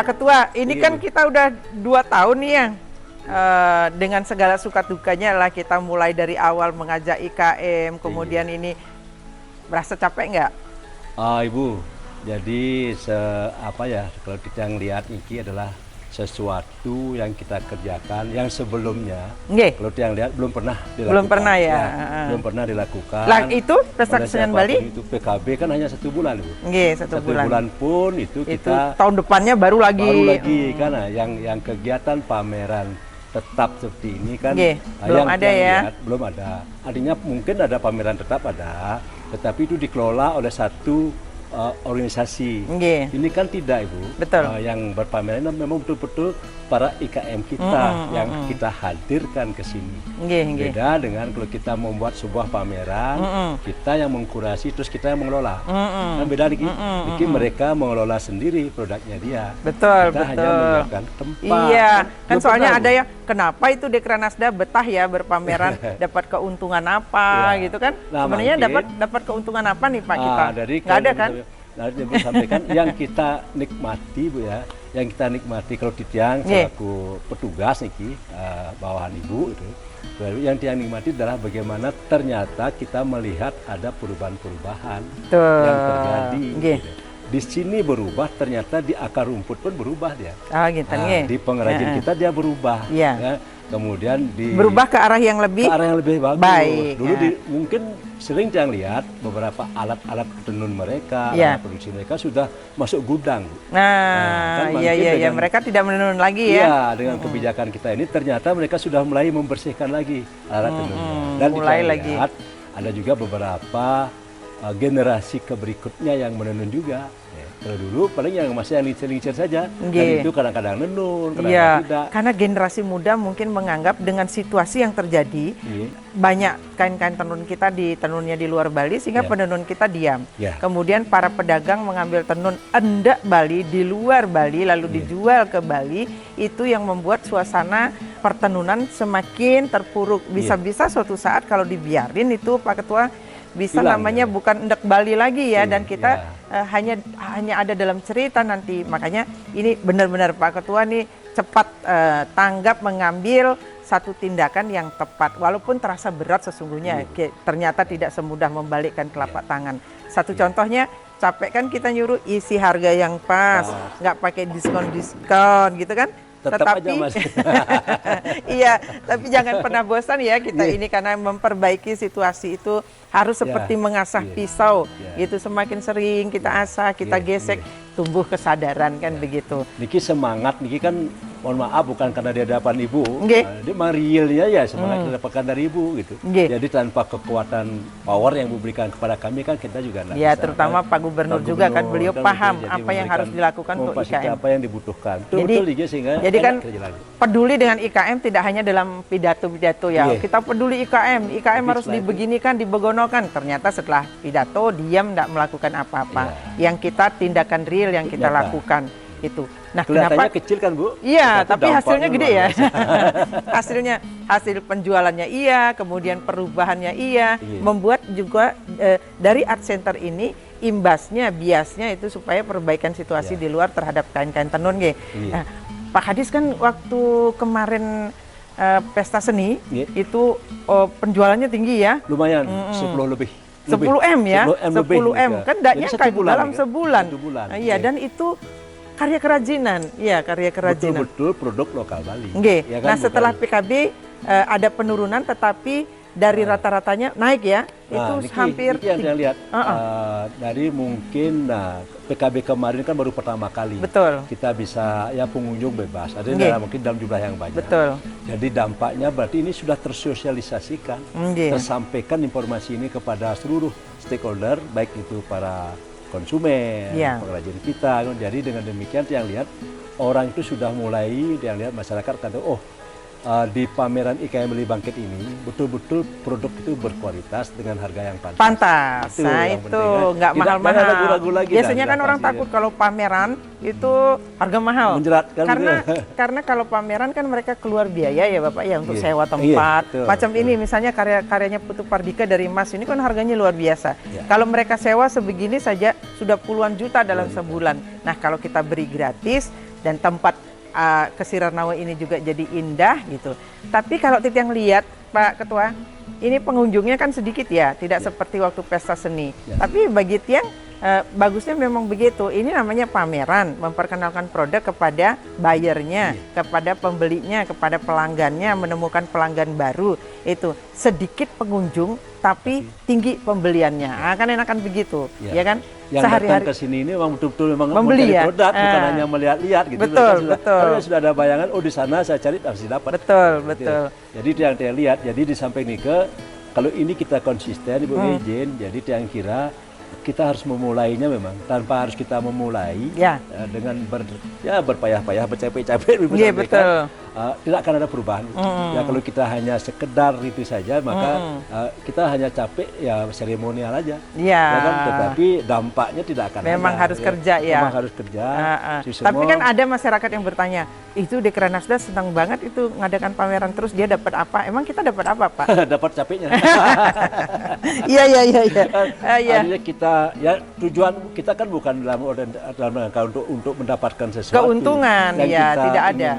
Ketua, ini kan kita udah 2 tahun nih ya. Dengan segala suka dukanya lah kita mulai dari awal mengajak IKM, kemudian ini berasa capek nggak? Ibu, jadi kalau kita ngelihat ini adalah sesuatu yang kita kerjakan yang sebelumnya kalau yang lihat belum pernah dilakukan. Belum pernah ya. Belum pernah dilakukan. Lah itu Pesta Kesenian Bali itu PKB kan hanya 1 bulan, Bu. Satu bulan. Bulan pun itu kita tahun depannya baru lagi kan yang kegiatan pameran tetap seperti ini kan belum ada ya. Belum ada. Artinya mungkin ada pameran tetap ada, tetapi itu dikelola oleh satu organisasi. Ini kan tidak, Ibu. Betul. Yang berpameran memang betul-betul para IKM kita yang kita hadirkan ke sini. Beda dengan kalau kita membuat sebuah pameran, kita yang mengkurasi terus kita yang mengelola. Kan beda lagi. Mereka mengelola sendiri produknya dia. Betul, kita hanya menyiapkan tempat. Iya, kan soalnya ada ya, kenapa itu Dekranasda betah ya berpameran, dapat keuntungan apa gitu kan? Sebenarnya dapat keuntungan apa nih Pak kita? Nggak ada kan? Ibu sampaikan yang kita nikmati, Bu ya, yang kita nikmati kalau Titiang selaku petugas nih bawahan Ibu itu, yang kita nikmati adalah bagaimana ternyata kita melihat ada perubahan-perubahan yang terjadi. Gitu. Di sini berubah, ternyata di akar rumput pun berubah dia. Di pengrajin kita dia berubah. Ya. Kemudian berubah ke arah yang lebih bagus. Baik. Dulu mungkin sering jangan lihat beberapa alat-alat tenun mereka, alat produksi mereka sudah masuk gudang. Iya, mereka tidak menenun lagi ya. Iya, dengan kebijakan kita ini ternyata mereka sudah mulai membersihkan lagi alat tenunnya. Dan mulai lagi. Lihat, ada juga beberapa generasi berikutnya yang menenun juga. Kalau dulu paling yang masih yang lincir-lincir saja, dan itu kadang-kadang nenun, kadang-kadang tidak. Karena generasi muda mungkin menganggap dengan situasi yang terjadi, banyak kain-kain tenun kita tenunnya di luar Bali, sehingga penenun kita diam. Kemudian para pedagang mengambil tenun endak Bali di luar Bali, lalu dijual ke Bali, itu yang membuat suasana pertenunan semakin terpuruk. Bisa-bisa suatu saat kalau dibiarin itu Pak Ketua, bisa hilang, namanya bukan endek Bali lagi ya, dan kita hanya ada dalam cerita nanti. Makanya ini benar-benar Pak Ketua nih cepat tanggap mengambil satu tindakan yang tepat, walaupun terasa berat sesungguhnya. Ternyata tidak semudah membalikkan telapak tangan. Satu contohnya, capek kan kita nyuruh isi harga yang pas, nggak pakai diskon gitu kan. Tetapi iya, tapi jangan pernah bosan ya kita ini, karena memperbaiki situasi itu harus seperti mengasah pisau gitu. Semakin sering kita asah, kita gesek, tumbuh kesadaran kan begitu. Niki semangat, Niki kan mohon maaf bukan karena di hadapan Ibu, dia memang realnya ya semangat didapatkan dari Ibu gitu. Jadi tanpa kekuatan power yang Ibu berikan kepada kami kan kita juga nggak bisa. Terutama Pak Gubernur juga kan, beliau paham apa yang harus dilakukan untuk IKM. Apa yang dibutuhkan. Jadi kan peduli dengan IKM tidak hanya dalam pidato-pidato ya. Kita peduli IKM harus dibeginikan, dibegonokan. Ternyata setelah pidato diam, tidak melakukan apa-apa. Yang kita tindakan real yang kita lakukan itu. Nah, kelihatannya kecil kan, Bu? Iya, tapi hasilnya gede ya. Hasil penjualannya kemudian perubahannya membuat juga dari Art Center ini imbasnya, biasnya itu supaya perbaikan situasi di luar terhadap kain-kain tenun Nah, Pak Hadis kan waktu kemarin pesta seni itu penjualannya tinggi ya. Lumayan, 10 lebih. 10M ya, 10M kan tidak nyangka dalam sebulan. Iya, dan itu karya kerajinan, karya kerajinan. Betul-betul produk lokal Bali. Ya kan, nah, setelah PKB ada penurunan, tetapi dari rata-ratanya naik ya. Itu hampir yang saya lihat dari mungkin PKB kemarin kan baru pertama kali. Betul. Kita bisa pengunjung bebas. Ada mungkin dalam jumlah yang banyak. Betul. Jadi dampaknya berarti ini sudah tersosialisasikan, tersampaikan informasi ini kepada seluruh stakeholder, baik itu para konsumen, pengrajin kita. Jadi dengan demikian yang lihat orang itu sudah mulai, yang lihat masyarakat kata, di pameran IKM Bali Bangkit ini betul-betul produk itu berkualitas dengan harga yang pantas. Itu nggak mahal-mahal. Ragu-ragu lagi. Biasanya kan orang takut kalau pameran itu harga mahal. Menjerat kan? Karena kalau pameran kan mereka keluar biaya ya Bapak ya untuk sewa tempat. Macam ini misalnya karya-karyanya Putu Pardika dari emas ini kan harganya luar biasa. Kalau mereka sewa sebegini saja sudah puluhan juta dalam sebulan. Nah, kalau kita beri gratis dan tempat Kesirarnawa ini juga jadi indah gitu. Tapi kalau Titiang lihat Pak Ketua, ini pengunjungnya kan sedikit ya, tidak seperti waktu pesta seni. Tapi bagi Tiang bagusnya memang begitu. Ini namanya pameran, memperkenalkan produk kepada buyernya, kepada pembelinya, kepada pelanggannya, menemukan pelanggan baru. Itu sedikit pengunjung tapi tinggi pembeliannya. Kan enakan begitu, ya kan? Yang datang ke sini ini memang betul-betul memang membeli produk, bukan hanya melihat-lihat gitu. Betul, kalau sudah ada bayangan, oh di sana saya cari pasti dapat. Betul, betul. Jadi yang saya lihat, jadi di samping Nike, kalau ini kita konsisten, Ibu izin, jadi yang kira kita harus memulainya memang tanpa harus kita memulai dengan berpayah-payah, bercapek-capek, betul. Tidak akan ada perubahan. Ya kalau kita hanya sekedar itu saja, maka kita hanya capek ya seremonial aja. Ya kan? Tetapi dampaknya tidak akan memang ada. Harus kerja ya. Memang harus kerja. Tapi kan ada masyarakat yang bertanya, itu Dekranasda senang banget itu ngadakan pameran terus, dia dapat apa? Emang kita dapat apa, Pak? Dapat capeknya. Iya. Artinya kita ya tujuan kita kan bukan dalam rangka untuk mendapatkan sesuatu. Keuntungan ya, tidak ada.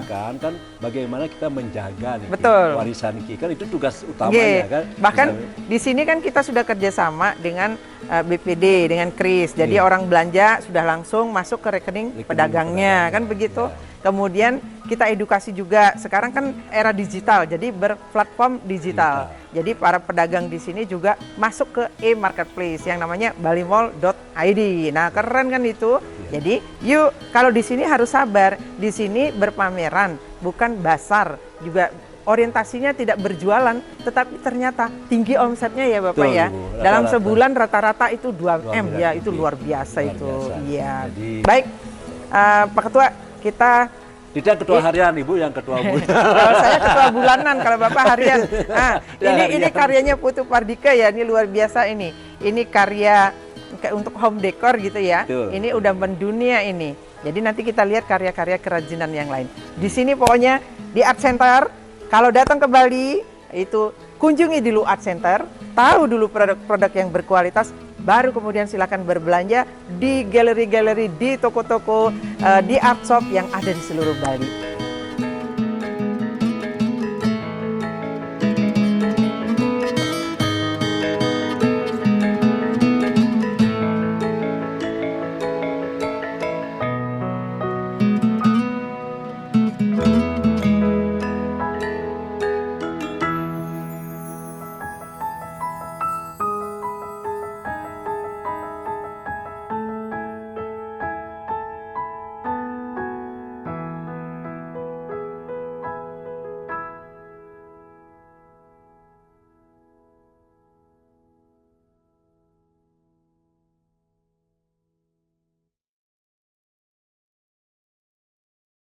Kan bagaimana kita menjaga nih warisan Niki, kan itu tugas utamanya kan. Bahkan di sini kan kita sudah kerjasama dengan BPD, dengan KRIS. Jadi orang belanja sudah langsung masuk ke rekening pedagangnya, kan begitu. Kemudian kita edukasi juga, sekarang kan era digital, jadi berplatform digital. Jadi para pedagang di sini juga masuk ke e-marketplace yang namanya balimall.id. Nah keren kan itu. Jadi yuk, kalau di sini harus sabar, di sini berpameran, bukan basar, juga orientasinya tidak berjualan, tetapi ternyata tinggi omsetnya ya Bapak. Betul, ya. Dalam sebulan rata-rata itu 2M ya, itu luar biasa itu. Iya. Baik, Pak Ketua, kita tidak ketua harian, Ibu yang ketua bulan. Kalau saya ketua bulanan, kalau Bapak harian. Ini karyanya Putu Pardika ya, ini luar biasa ini. Ini karya untuk home decor gitu ya. Ini udah mendunia ini. Jadi nanti kita lihat karya-karya kerajinan yang lain. Di sini pokoknya di Art Center, kalau datang ke Bali itu kunjungi dulu Art Center, tahu dulu produk-produk yang berkualitas, baru kemudian silakan berbelanja di galeri-galeri, di toko-toko, di art shop yang ada di seluruh Bali.